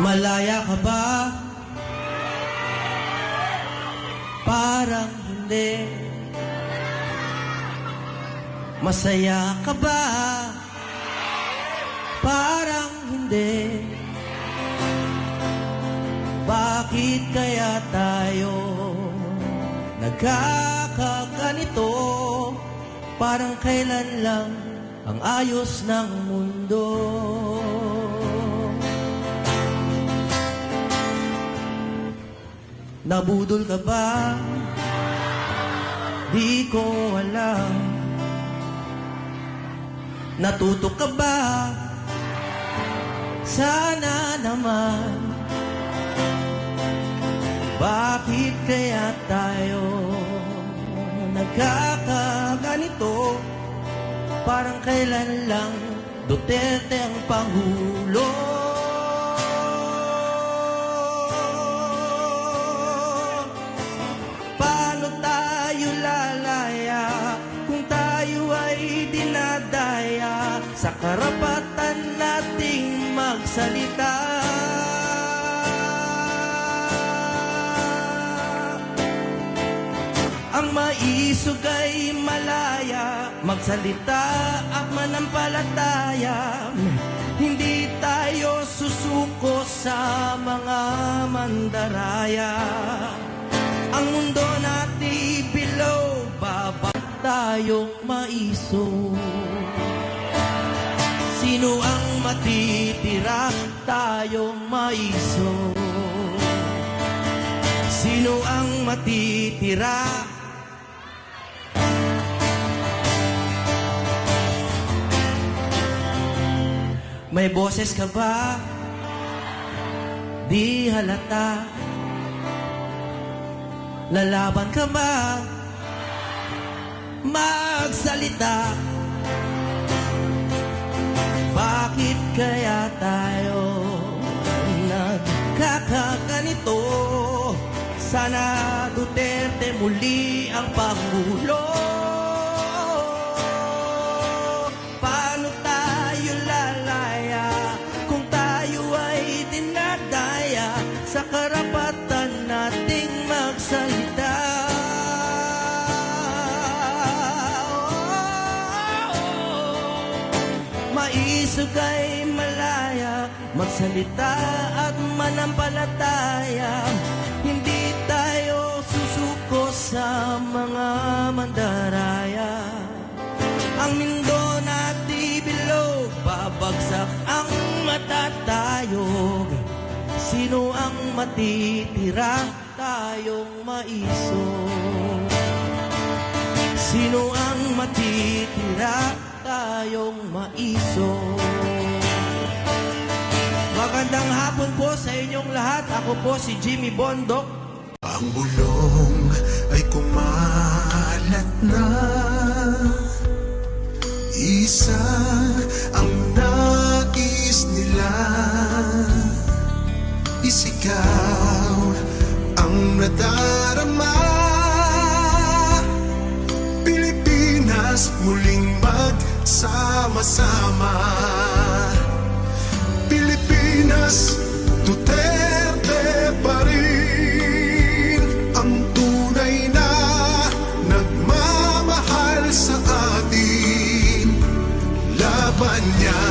Malaya ka ba? Parang hindi. Masaya ka ba? Parang hindi. Bakit kaya tayo nagkakaganito? Parang kailan lang ang ayos ng mundo. Nabudol ka ba? Di ko alam. Natutok ka ba? Sana naman. Bakit kaya tayo nagkakaganito? Parang kailan lang Duterte ang Pangulo. Paano tayo lalaya kung tayo ay dinadaya sa karapatan nating magsalita? Ang maisog ay malaya, magsalita at manampalataya. Hindi tayo susuko sa mga mandaraya. Ang mundo natin below, baba tayong maisog. Sino ang matitira? Tayong maisog. Sino ang matitira? May boses ka ba? Di halata. Lalaban ka ba? Magsalita. Bakit kaya tayo nagkakaganito? Sana Duterte muli ang Pangulo. Paano tayo lalaya kung tayo ay dinadaya sa karapatan nating magsalita? Maisog ay malaya, magsalita at manampalataya. Hindi tayo susuko sa mga mandaraya. Ang mundo natin bilog, babagsak ang matatayog. Sino ang matitira? Tayong maisog. Sino ang matitira? Tayong maisog. Magandang hapon po sa inyong lahat. Ako po si Jimmy Bondok. Ang bulong ay kumalat na. Isa ang nais nila. Isigaw ang nadarama. Pilipinas muling magsama-sama. Pilipinas, Duterte pa rin ang tunay na nagmamahal sa atin. Laban niya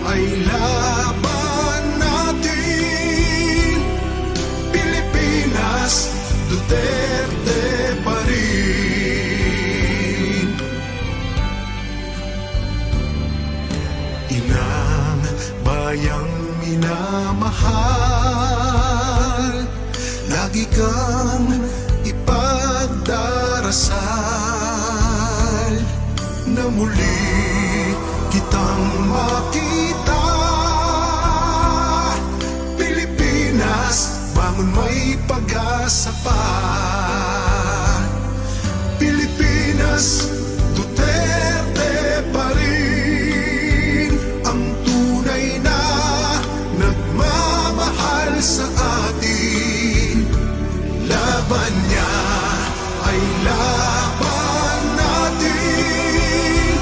ay laban natin. Pilipinas, Duterte pa rin. Inang bayang minamahal, lagi kang ipagdarasal na muli kitang makita. Pilipinas, bangon, may pag-asa pa. Pilipinas, Duterte pa rin ang tunay na nagmamahal sa atin. Laban niya ay laban natin.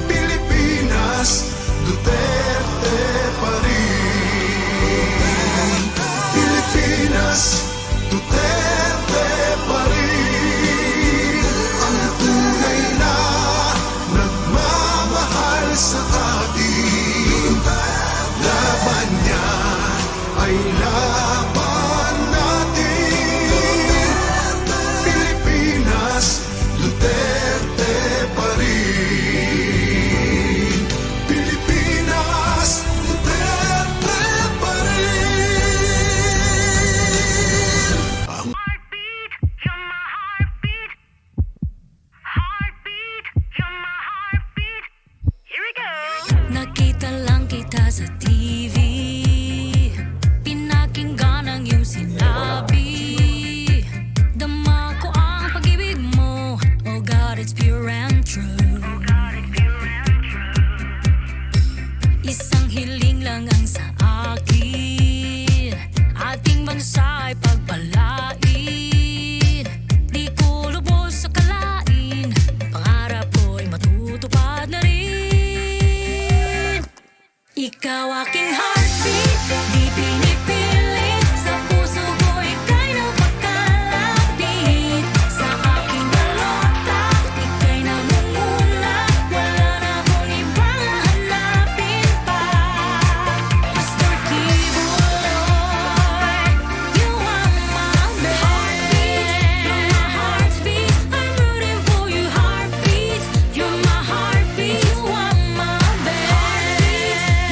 Pilipinas, Duterte pa rin. Duterte pa rin ang tunay na nagmamahal sa atin. Laban niya ay laban natin. Pilipinas, Duterte pa rin. Pilipinas, Duterte pa rin. Heartbeat, you're my heartbeat. Heartbeat, you're my heartbeat. Here we go. Nakita lang kita sa TV, pinakinggan ang iyong sinabi. Dama ko ang pag-ibig mo, oh God, it's pure and true. Isang hiling lang ang sa akin, ating bansa ay pagpalain. Di ko lubos sa kalain, pangarap ko ay matutupad na rin. Ikaw aking heartbeat, di pinipilit. Sa puso ko ika'y napakalapit. Sa aking balota, ika'y namumula. Wala na akong ibang hahanapin pa. Pastor Kibuloy, you are my heartbeat. You're my heartbeat, I'm rooting for you, heartbeat. You're my heartbeat, you are my best.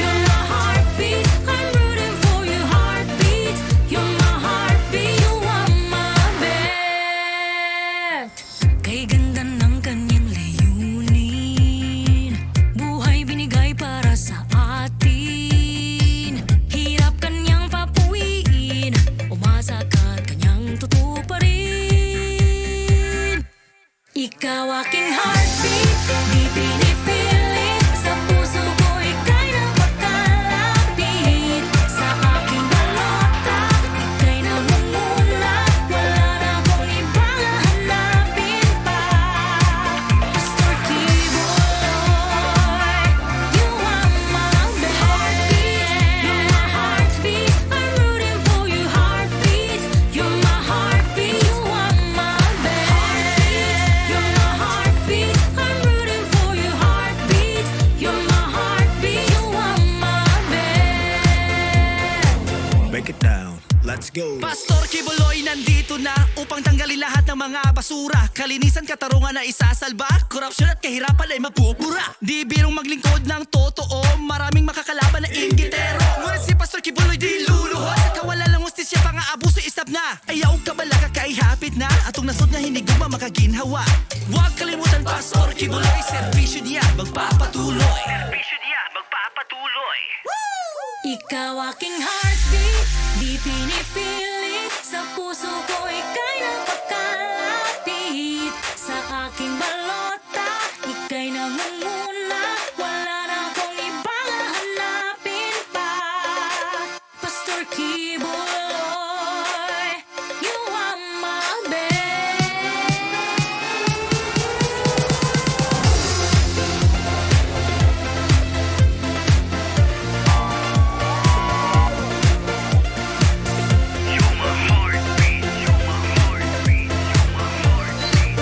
You're my heartbeat, I'm rooting for you, heartbeat. You're my heartbeat, you are my best. Kay ganda ng kanyang layunin, buhay binigay para sa atin. Hirap kanyang papuwiin, umasa ka't kanyang tutuparin. Ikaw aking heartbeat, di pinipilit. Sa puso ko ika'y napakalapit. Sa aking balota, ika'y namumula. Wala na akong ibang hahanapin pa. Pastor Kibuloy, you are my heartbeat. You're my heartbeat, I'm rooting for you, heartbeat. You're my heartbeat, you are my best. You're my heartbeat, I'm rooting for you, heartbeat. You're my heartbeat, you are my best. Break it down, let's go. Pastor Kibuloy nandito na upang tanggalin lahat ng mga basura. Kalinisan, katarungan na isasalba. Korupsyon at kahirapan ay mapupura. Di birong maglingkod ng totoo, maraming makakalaban na inggitero. Ngunit si Pastor Kibuloy di luluhod sa kawalan ng hustisya, pang-aabuso isap na. Ayaw ka bala kakaihapit na atong nasod na hindi guma makaginhawa. Huwag kalimutan Pastor Kibuloy, serbisyo niya magpapatuloy. Servisyo niya magpapatuloy. Ikaw aking heartbeat, di pinipilit. Sa puso ko ika'y napakalapit. Sa aking balota, ika'y namumuna. Wala na akong ibang hahanapin pa. Pastor Kibuloy, you are my best. You're my heartbeat. You're my heartbeat. You're my heartbeat.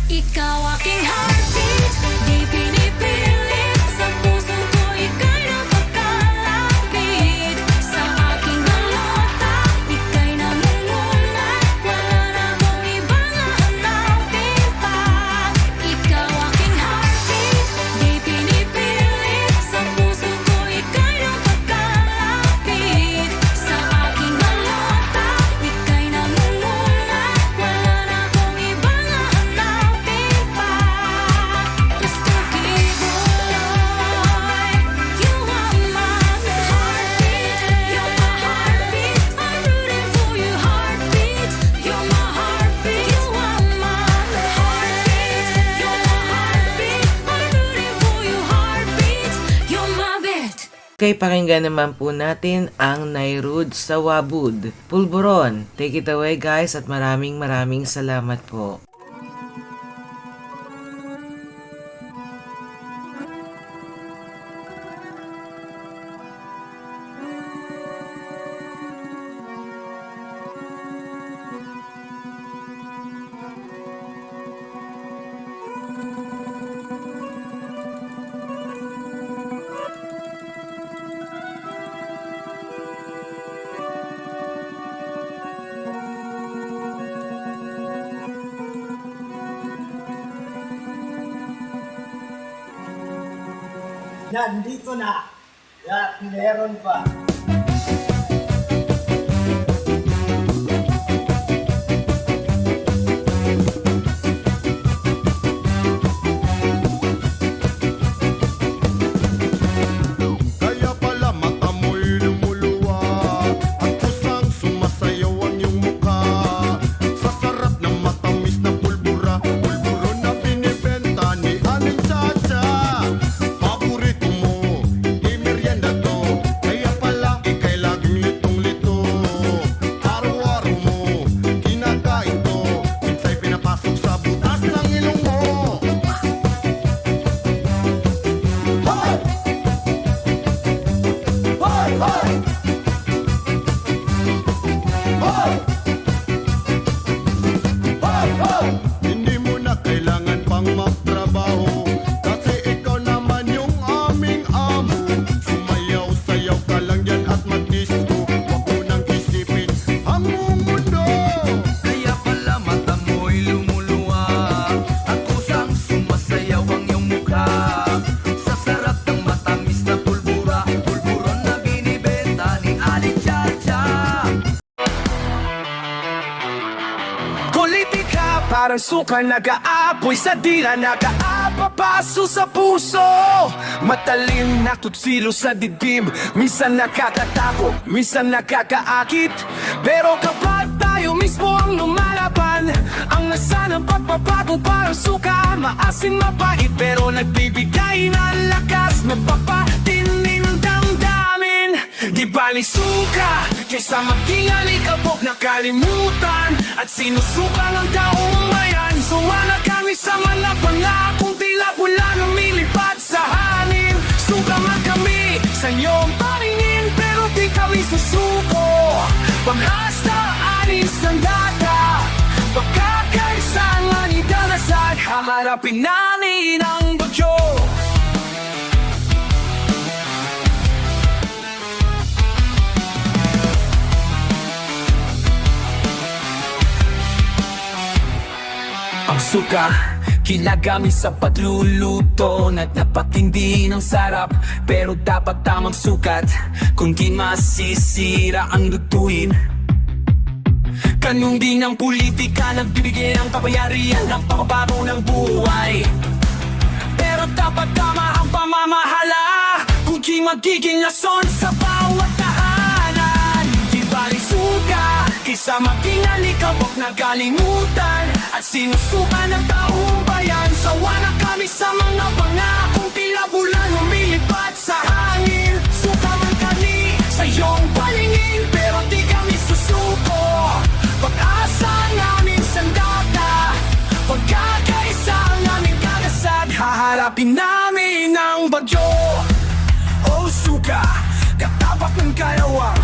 Ikaw aking heartbeat, di pinipilit. Sa puso ko ika'y napakalapit. Sa aking balota, ika'y namumula. Wala na akong ibang hahanapin pa. Ikaw aking heartbeat, di pinipilit. Sa puso ko ika'y napakalapit. Sa aking balota, ika'y namumula. Wala na akong ibang hahanapin pa. Pastor Kibuloy, you are my heartbeat. You're my heartbeat, I'm rooting for you, heartbeat. You're my heartbeat, you are my heartbeat. You're my heartbeat, I'm rooting for you, heartbeat. You're my best. Okay, pakinggan naman po natin ang Nairud sa Wabud. Pulburon, take it away guys at maraming salamat po. nandito na. At meron pa. Kaya pala mata mo'y lumuluwa at kusang sumasayaw ang iyong mukha. Sa sarap ng matamis na pulbura, pulburo na binibenta ni Aling Chacha. Paborito mo, i-merienda to, kaya pala ika'y laging litong-lito. Araw-araw mo, kinakain to, minsa'y pinapasok sa butas ng ilong mo. Hindi mo na kailangan pang magtrabaho, kasi ikaw naman yung aming amo. Sumayaw-sayaw ka lang yan at mag-disco, wag mo nang isipin ang buong mundo. Kaya pala mata mo'y lumuluwa at kusang sumasayaw ang iyong mukha. Sa sarap ng matamis na pulbura, pulburon na binibenta ni Aling Chacha. Politika parang suka nag-aapoy sa dila, nag-aapapaso sa puso. Matalim na tutsilo sa dibdib, minsan nakakatakot, minsan nakakaakit. Pero kapag tayo mismo ang lumalaban, ang lasa ng pagbabago parang suka, maasim mapait pero nagbibigay ng lakas, nagpapatinig ng damdamin. Di bali suka, kaysa maging alikabok na kalimutan at sinusuka ng taong bayan. Sumala kami sa mga pangakong tila pula lumilipad sa hangin. Suka man kami sa iyong paningin, pero di kami susuko. Pag-asa, anis ng data, pagkakaisa nga ni Dalasad, haharapin namin ang bagyo. Ang suka, ginagamit sa pagluluto na napatindi ng sarap. Pero dapat tamang sukat, kung di masisira ang lutuin. Ganun din ang politika, nagbibigay ng kapangyarihan ng pagbabago ng buhay. Pero dapat tama ang pamamahala, kung di magiging lason sa bawat tahanan. Di bali suka, kaysa maging alikabok na kalimutan at sinusuka ng taong bayan. Sawa na kami sa mga pangakong tila bulan lumilipad sa hangin. Suka man kami sa iyong palingin, pero di kami susuko. Pag-asa namin sandata, pagkakaisa namin kagasad, haharapin namin ang bagyo. O suka, katapak ng kalawa,